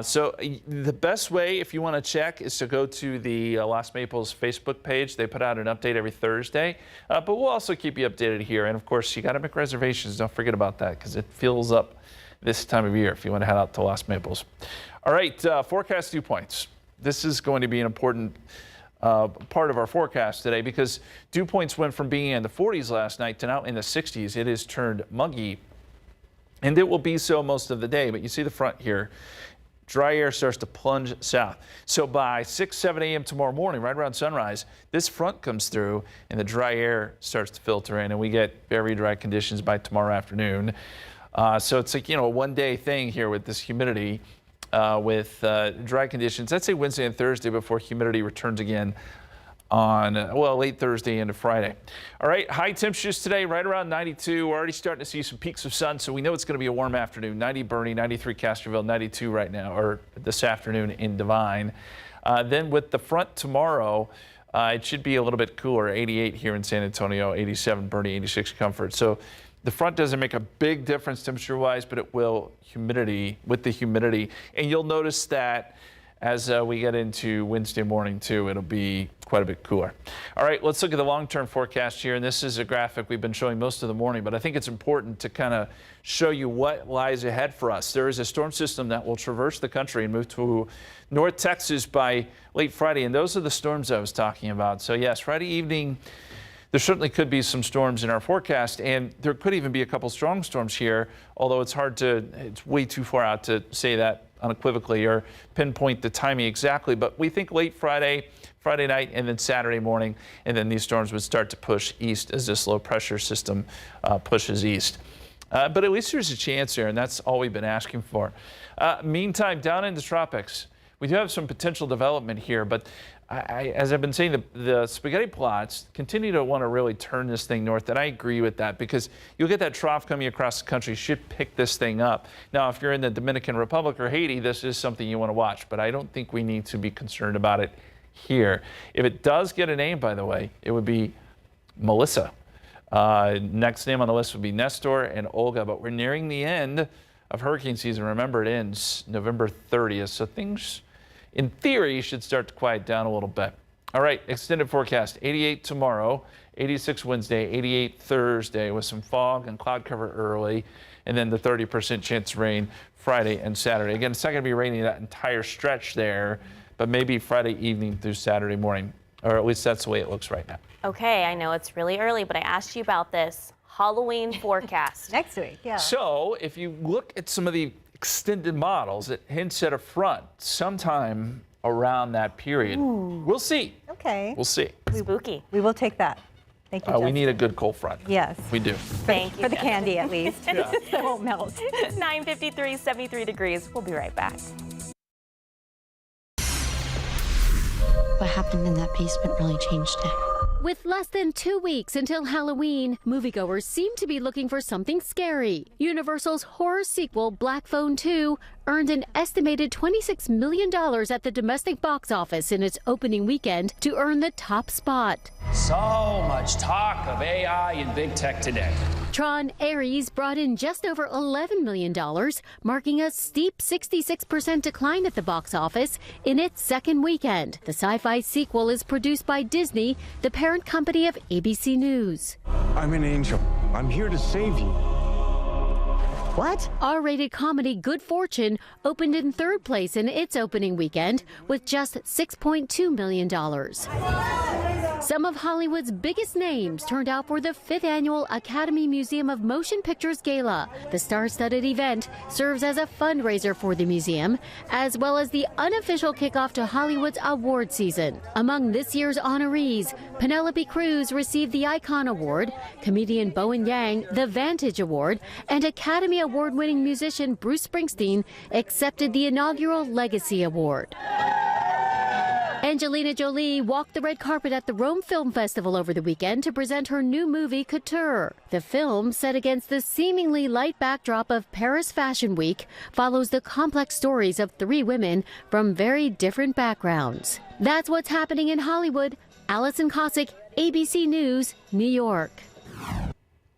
So the best way, if you want to check, is to go to the Los Maples Facebook page. They put out an update every Thursday, but we'll also keep you updated here. And of course, you got to make reservations. Don't forget about that because it fills up this time of year if you want to head out to Los Maples. All right, forecast dew points. This is going to be an important part of our forecast today because dew points went from being in the 40s last night to now in the 60s. It has turned muggy, and it will be so most of the day. But you see the front here. Dry air starts to plunge south. So by 6, 7 a.m. tomorrow morning, right around sunrise, this front comes through and the dry air starts to filter in, and we get very dry conditions by tomorrow afternoon. So it's like, a one-day thing here with this humidity with dry conditions. I'd say Wednesday and Thursday before humidity returns again on, late Thursday into Friday. All right, high temperatures today, right around 92. We're already starting to see some peaks of sun, so we know it's going to be a warm afternoon. 90 Bernie, 93 Castroville, 92 right now, or this afternoon in Devine. Then with the front tomorrow, it should be a little bit cooler. 88 here in San Antonio, 87 Bernie, 86 Comfort. So the front doesn't make a big difference temperature-wise, but it will with the humidity. And you'll notice that as we get into Wednesday morning, too, it'll be quite a bit cooler. All right, let's look at the long-term forecast here. And this is a graphic we've been showing most of the morning, but I think it's important to kind of show you what lies ahead for us. There is a storm system that will traverse the country and move to North Texas by late Friday, and those are the storms I was talking about. So, yes, Friday evening, there certainly could be some storms in our forecast, and there could even be a couple strong storms here, although it's way too far out to say that unequivocally or pinpoint the timing exactly, but we think late Friday night, and then Saturday morning, and then these storms would start to push east as this low pressure system pushes east. But at least there's a chance here, and that's all we've been asking for. Meantime, down in the tropics, we do have some potential development here, but as I've been saying, the spaghetti plots continue to want to really turn this thing north, and I agree with that because you'll get that trough coming across the country, should pick this thing up. Now, if you're in the Dominican Republic or Haiti, this is something you want to watch, but I don't think we need to be concerned about it here. If it does get a name, by the way, it would be Melissa. Next name on the list would be Nestor and Olga, but we're nearing the end of hurricane season. Remember, it ends November 30th, so things in theory should start to quiet down a little bit. All right, extended forecast, 88 tomorrow, 86 Wednesday, 88 Thursday with some fog and cloud cover early, and then the 30% chance of rain Friday and Saturday. Again, it's not going to be raining that entire stretch there, but maybe Friday evening through Saturday morning, or at least that's the way it looks right now. Okay, I know it's really early, but I asked you about this Halloween forecast. Next week, yeah. So if you look at some of the extended models, it hints at a front sometime around that period. Ooh. We'll see. Okay. We'll see. Spooky. We will take that. Thank you, we need a good cold front. Yes. We do. Thank you. For the candy, at least. Yeah. It won't melt. 9:53, 73 degrees. We'll be right back. What happened in that basement really changed it. With less than 2 weeks until Halloween, moviegoers seem to be looking for something scary. Universal's horror sequel, Black Phone 2, earned an estimated $26 million at the domestic box office in its opening weekend to earn the top spot. So much talk of AI and big tech today. Tron Ares brought in just over $11 million, marking a steep 66% decline at the box office in its second weekend. The sci-fi sequel is produced by Disney, the parent company of ABC News. I'm an angel. I'm here to save you. What? R-rated comedy Good Fortune opened in third place in its opening weekend with just $6.2 million. Some of Hollywood's biggest names turned out for the 5th Annual Academy Museum of Motion Pictures Gala. The star-studded event serves as a fundraiser for the museum, as well as the unofficial kickoff to Hollywood's award season. Among this year's honorees, Penelope Cruz received the Icon Award, comedian Bowen Yang the Vantage Award, and Academy Award-winning musician Bruce Springsteen accepted the inaugural Legacy Award. Angelina Jolie walked the red carpet at the Rome Film Festival over the weekend to present her new movie, Couture. The film, set against the seemingly light backdrop of Paris Fashion Week, follows the complex stories of 3 women from very different backgrounds. That's what's happening in Hollywood. Allison Cossack, ABC News, New York.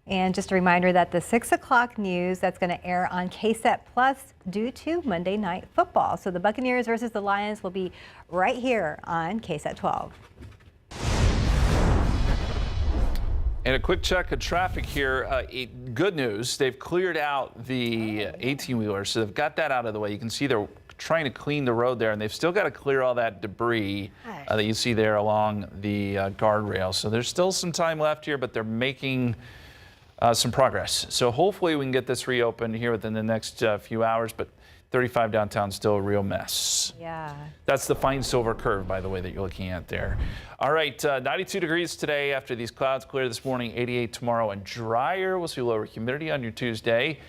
And just a reminder that the 6 o'clock news that's going to air on KSAT Plus due to Monday Night Football. So the Buccaneers versus the Lions will be right here on KSAT 12. And a quick check of traffic here. Good news, they've cleared out the 18-wheelers, so they've got that out of the way. You can see they're trying to clean the road there, and they've still got to clear all that debris that you see there along the guardrail. So there's still some time left here, but they're making some progress. So hopefully we can get this reopened here within the next few hours, but 35 downtown still a real mess. Yeah. That's the fine silver curve, by the way, that you're looking at there. All right, 92 degrees today after these clouds clear this morning, 88 tomorrow, and drier. We'll see lower humidity on your Tuesday.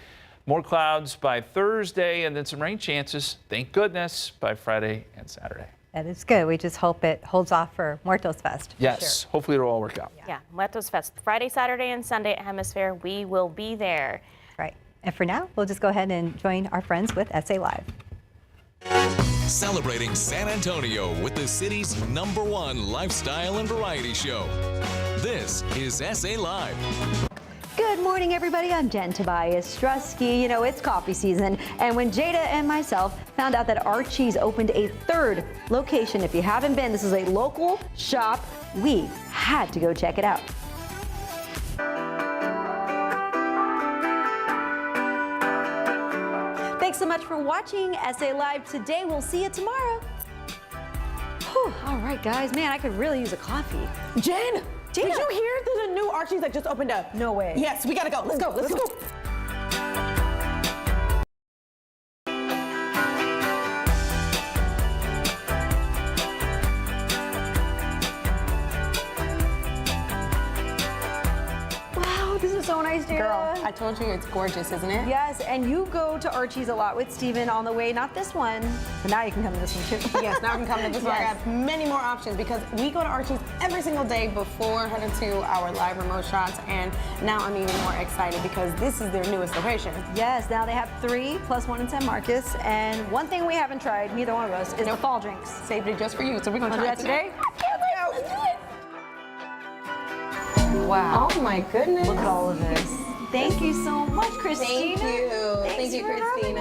More clouds by Thursday, and then some rain chances, thank goodness, by Friday and Saturday. That is good. We just hope it holds off for Muertos Fest. Yes, sure. Hopefully it'll all work out. Yeah, Muertos Fest, Friday, Saturday, and Sunday at Hemisphere. We will be there. Right. And for now, we'll just go ahead and join our friends with SA Live. Celebrating San Antonio with the city's #1 lifestyle and variety show. This is SA Live. Good morning, everybody. I'm Jen Tobias Strusky. You know, it's coffee season, and when Jada and myself found out that Archie's opened a 3rd location, if you haven't been, this is a local shop, we had to go check it out. Thanks so much for watching SA Live today. We'll see you tomorrow. Whew, all right, guys. Man, I could really use a coffee. Jen! Did you hear that a new Archie's that just opened up? No way. Yes, we gotta go. Let's go. Let's go. Oh, this is so nice, Jada. Girl, I told you it's gorgeous, isn't it? Yes, and you go to Archie's a lot with Steven on the way, not this one. So now you can come to this one too. Yes, now I can come to this one. I Yes. have many more options because we go to Archie's every single day before heading to our live remote shots, and now I'm even more excited because this is their newest location. Yes, now they have 3 plus 1 in San Marcos, and one thing we haven't tried, neither one of us, is the fall drinks. Saved it just for you, so we're gonna Wanna try do it that today. Let's do it. Wow. Oh my goodness. Look at all of this. Thank you so much, Christina. Thank you. Thanks Thank you, for having Christina.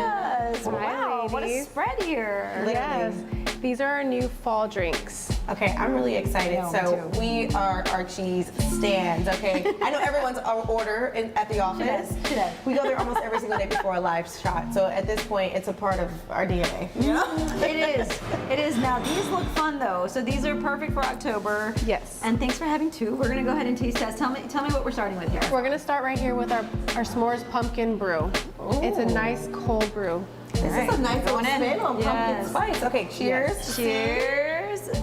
us. Hi, Wow, what a ladies. spread here. Yes, these are our new fall drinks. Okay, I'm really excited. No, me So too. we are Archie's stands, okay? I know everyone's order at the office. Today. We go there almost every single day before a live shot. So at this point, it's a part of our DNA. You know? It is. It is. Now, these look fun, though. So these are perfect for October. Yes. And thanks for having 2. We're going to go ahead and taste test. Tell me what we're starting with here. We're gonna start right here with our s'mores pumpkin brew. It's a nice cold brew. This is a nice little Going in. spin on pumpkin Yes. spice. Okay, cheers. Yes. Cheers.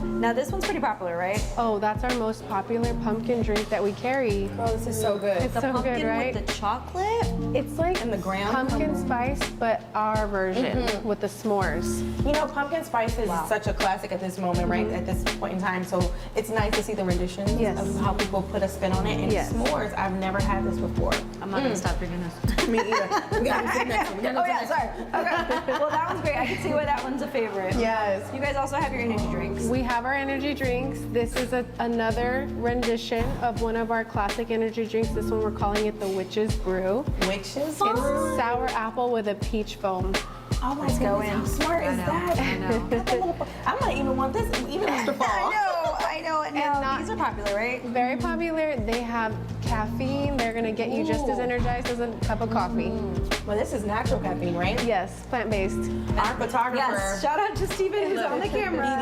Now, this one's pretty popular, right? Oh, that's our most popular pumpkin drink that we carry. Oh, this is so good. It's The so pumpkin good, right? with the chocolate. It's like And the ground pumpkin spice, but our version with the s'mores. You know, pumpkin spice is such a classic at this moment, right? At this point in time. So it's nice to see the renditions Yes. of how people put a spin on it. And Yes. s'mores, I've never had this before. I'm not going to stop drinking this. Me either. We got to sit next to me. Oh, yeah, sorry. Okay. Well, that one's great. I can see why that one's a favorite. Yes. You guys also have your energy drinks. We have our energy drinks. This is another rendition of one of our classic energy drinks. This one we're calling it the Witch's Brew. Witch's It's brew? sour apple with a peach foam. Oh my Let's go goodness, in. how smart is that? I know. I might even want this even extra fall. I know. And now, these are popular, right? Very popular. They have caffeine. They're gonna get you just as energized as a cup of coffee. Well, this is natural caffeine, right? Yes, plant-based. Our photographer. Yes. Shout out to Steven who's on the camera.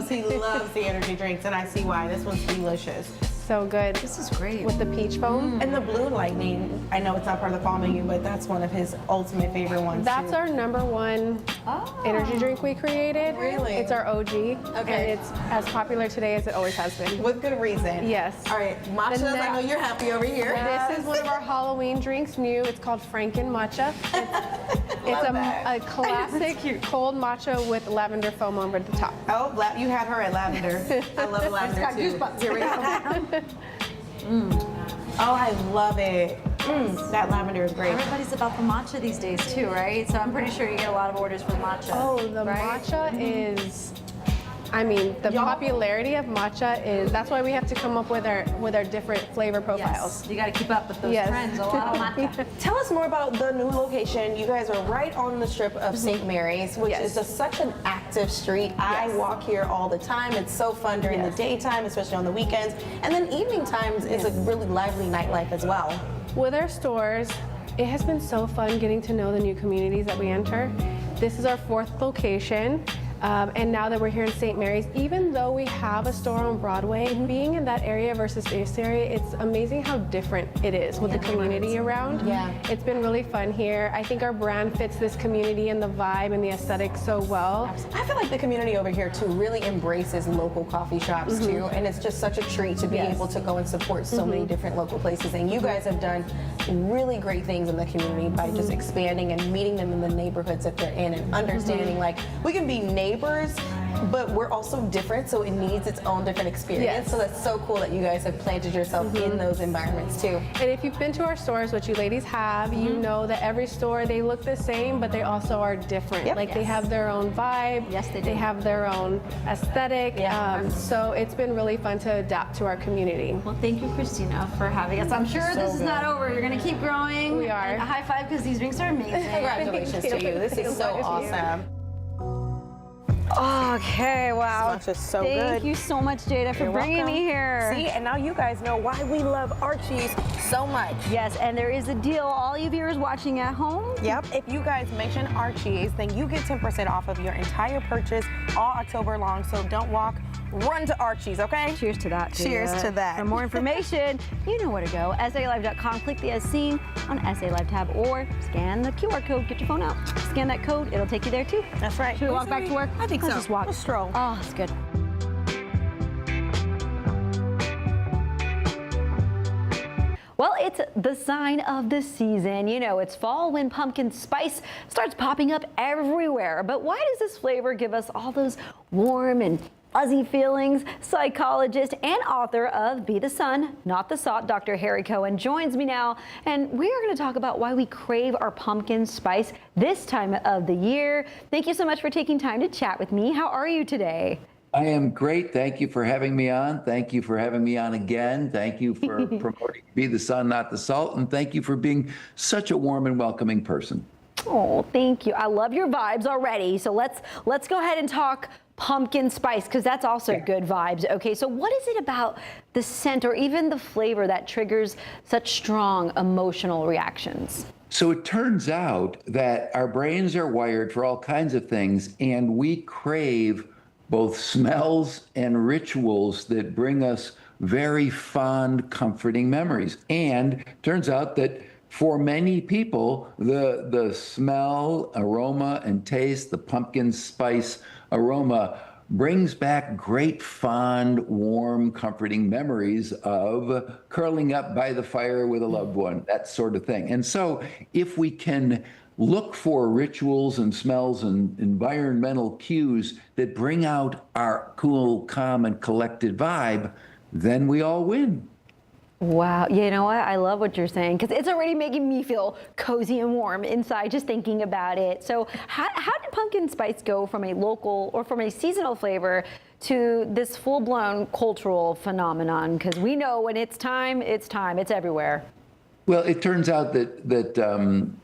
He loves the energy drinks, and I see why. This one's delicious. So good. This is great. With the peach foam. And the blue lightning, I know it's not part of the fall menu, but that's one of his ultimate favorite ones. That's too. our #1 energy drink we created. Really? It's our OG. Okay. And it's as popular today as it always has been. With good reason. Yes. All right, matchas, I know you're happy over here. This is one of our Halloween drinks, new. It's called Franken Matcha. It's a classic cold matcha with lavender foam over the top. Oh, you had her at lavender. I love lavender Got too. goosebumps. Here we go. Oh, I love it. That lavender is great. Everybody's about the matcha these days too, right? So I'm pretty sure you get a lot of orders for matcha. Oh, the matcha is, I mean, the popularity of matcha is, that's why we have to come up with our different flavor profiles. Yes, you got to keep up with those trends. A lot of matcha. Tell us more about the new location. You guys are right on the strip of St. Mary's, which is just such an active street. I walk here all the time. It's so fun during the daytime, especially on the weekends. And then evening times is a really lively nightlife as well. With our stores, it has been so fun getting to know the new communities that we enter. This is our 4th location. And now that we're here in St. Mary's, even though we have a store on Broadway, being in that area versus this area, it's amazing how different it is with the community around. Yeah. It's been really fun here. I think our brand fits this community and the vibe and the aesthetic so well. I feel like the community over here too really embraces local coffee shops too, and it's just such a treat to be able to go and support so many different local places. And you guys have done really great things in the community by just expanding and meeting them in the neighborhoods that they're in and understanding like we can be neighbors, but we're also different, so it needs its own different experience. Yes. So that's so cool that you guys have planted yourself in those environments too. And if you've been to our stores, which you ladies have, you know that every store, they look the same, but they also are different. Like they have their own vibe. Yes, they do. They have their own aesthetic. So it's been really fun to adapt to our community. Well, thank you, Christina, for having us. I'm sure this is not over. You're going to keep growing. We are. And a high five because these drinks are amazing. Congratulations to you. This is so awesome. Okay, wow. This is so Thank good. you so much, Jada, for You're bringing welcome. me here. See, and now you guys know why we love Archie's so much. Yes, and there is a deal. All you viewers watching at home. Yep. If you guys mention Archie's, then you get 10% off of your entire purchase all October long. So don't walk, run to Archie's, okay? Cheers to that. Jada. Cheers to that. For more information, you know where to go. SALive.com. Click the As Seen on SA Live tab or scan the QR code. Get your phone out. Scan that code. It'll take you there too. That's right. Should we walk back to work? I think Let's so. just walk. Let's stroll. Oh, it's good. Well, it's the sign of the season. You know, it's fall when pumpkin spice starts popping up everywhere. But why does this flavor give us all those warm and fuzzy feelings? Psychologist and author of Be the Sun, Not the Salt, Dr. Harry Cohen joins me now, and we are going to talk about why we crave our pumpkin spice this time of the year. Thank you so much for taking time to chat with me. How are you today? I am great. Thank you for having me on. Thank you for having me on again. Thank you for promoting Be the Sun, Not the Salt. And thank you for being such a warm and welcoming person. Oh, thank you. I love your vibes already. So let's go ahead and talk pumpkin spice, because that's also good vibes. Okay, so what is it about the scent or even the flavor that triggers such strong emotional reactions? So it turns out that our brains are wired for all kinds of things, and we crave both smells and rituals that bring us very fond, comforting memories. And turns out that for many people, the smell, aroma, and taste, the pumpkin spice aroma, brings back great, fond, warm, comforting memories of curling up by the fire with a loved one, that sort of thing. And so if we can look for rituals and smells and environmental cues that bring out our cool, calm, and collected vibe, then we all win. Wow, you know what? I love what you're saying, because it's already making me feel cozy and warm inside just thinking about it. So how did pumpkin spice go from a local or from a seasonal flavor to this full-blown cultural phenomenon? Because we know when it's time, it's everywhere. Well, it turns out that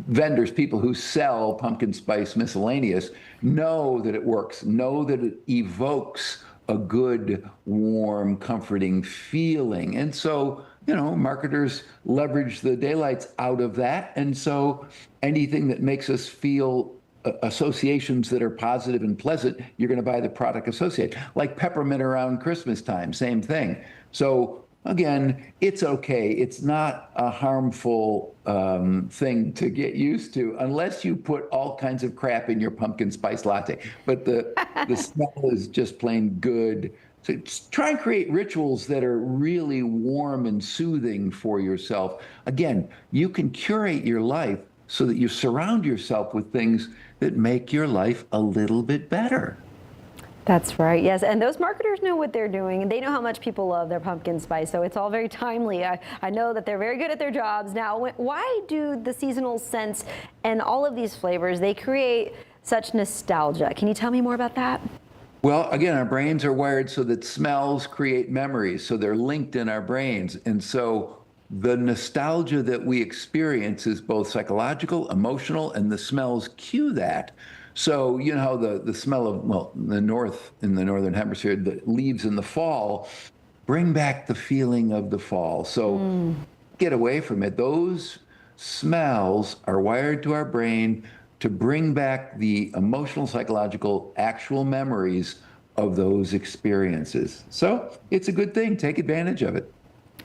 vendors, people who sell pumpkin spice miscellaneous, know that it works, know that it evokes a good, warm, comforting feeling. And so, you know, marketers leverage the daylights out of that. And so anything that makes us feel associations that are positive and pleasant, you're going to buy the product associated. Like peppermint around Christmas time, same thing. So again, it's okay. It's not a harmful thing to get used to unless you put all kinds of crap in your pumpkin spice latte. But the smell is just plain good. So try and create rituals that are really warm and soothing for yourself. Again, you can curate your life so that you surround yourself with things that make your life a little bit better. That's right, yes. And those marketers know what they're doing, and they know how much people love their pumpkin spice, so it's all very timely. I know that they're very good at their jobs. Now, why do the seasonal scents and all of these flavors, they create such nostalgia? Can you tell me more about that? Well, again, our brains are wired so that smells create memories, so they're linked in our brains. And so the nostalgia that we experience is both psychological, emotional, and the smells cue that. So, you know how the smell of, well, in the northern hemisphere, the leaves in the fall bring back the feeling of the fall. So get away from it. Those smells are wired to our brain to bring back the emotional, psychological, actual memories of those experiences. So it's a good thing. Take advantage of it.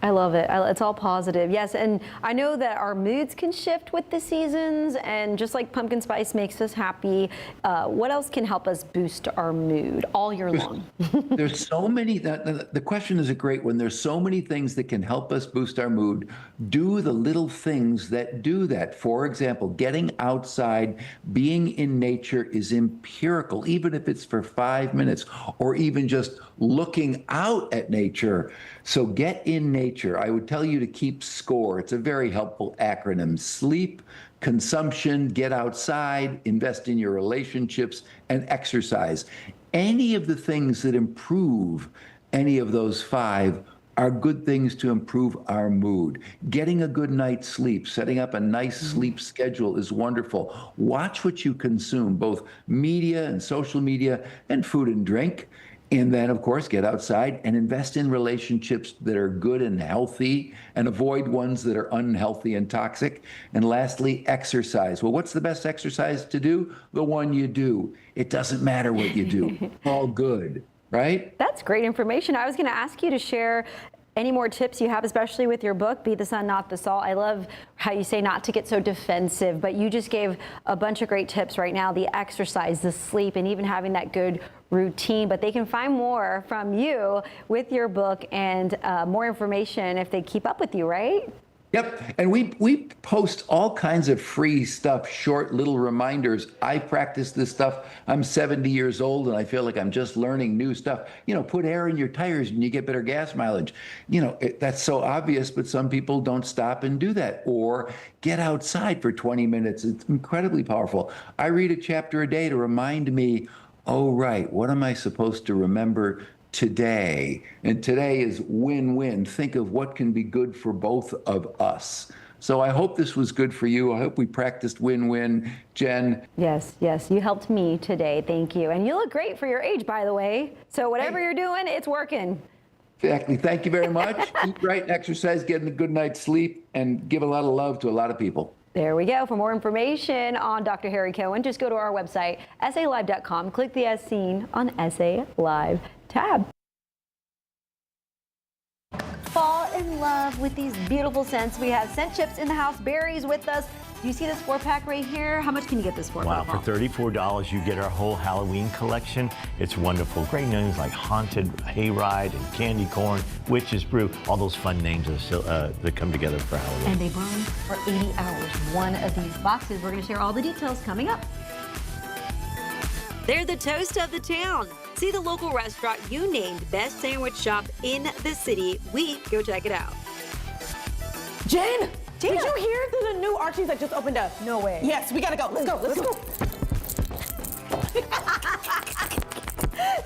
I love it. It's all positive. Yes, and I know that our moods can shift with the seasons, and just like pumpkin spice makes us happy, what else can help us boost our mood all year long? There's so many, the question is a great one. There's so many things that can help us boost our mood. Do the little things that do that. For example, getting outside, being in nature is empirical, even if it's for 5 minutes, or even just looking out at nature. So get in nature. I would tell you to keep score. It's a very helpful acronym. Sleep, consumption, get outside, invest in your relationships, and exercise. Any of the things that improve any of those 5 are good things to improve our mood. Getting a good night's sleep, setting up a nice sleep schedule is wonderful. Watch what you consume, both media and social media and food and drink. And then, of course, get outside and invest in relationships that are good and healthy, and avoid ones that are unhealthy and toxic. And lastly, exercise. Well, what's the best exercise to do? The one you do. It doesn't matter what you do. All good, right? That's great information. I was going to ask you to share any more tips you have, especially with your book, Be the Sun, Not the Salt. I love how you say not to get so defensive, but you just gave a bunch of great tips right now, the exercise, the sleep, and even having that good routine. But they can find more from you with your book and more information if they keep up with you, right? Yep, and we post all kinds of free stuff, short little reminders. I practice this stuff. I'm 70 years old and I feel like I'm just learning new stuff. You know, put air in your tires and you get better gas mileage. You know, that's so obvious, but some people don't stop and do that. Or get outside for 20 minutes. It's incredibly powerful. I read a chapter a day to remind me, oh, right, what am I supposed to remember today? And today is win-win. Think of what can be good for both of us. So I hope this was good for you. I hope we practiced win-win. Jen? Yes, you helped me today. Thank you. And you look great for your age, by the way. So whatever you're doing, it's working. Exactly. Thank you very much. Eat right and exercise, get a good night's sleep, and give a lot of love to a lot of people. There we go. For more information on Dr. Harry Cohen, just go to our website, SALive.com. Click the As Seen on SA Live tab. Fall in love with these beautiful scents. We have scent chips in the house, berries with us. Do you see this 4-pack right here? How much can you get this for? Wow, for $34, you get our whole Halloween collection. It's wonderful. Great names like Haunted Hayride and Candy Corn, Witch's Brew, all those fun names that come together for Halloween. And they burn for 80 hours. One of these boxes. We're going to share all the details coming up. They're the toast of the town. See the local restaurant you named best sandwich shop in the city. We go check it out. Jen, did you hear the new Archie's that just opened up? No way. Yes, we gotta go. Let's go.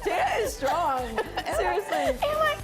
Jen is strong. Seriously. And like,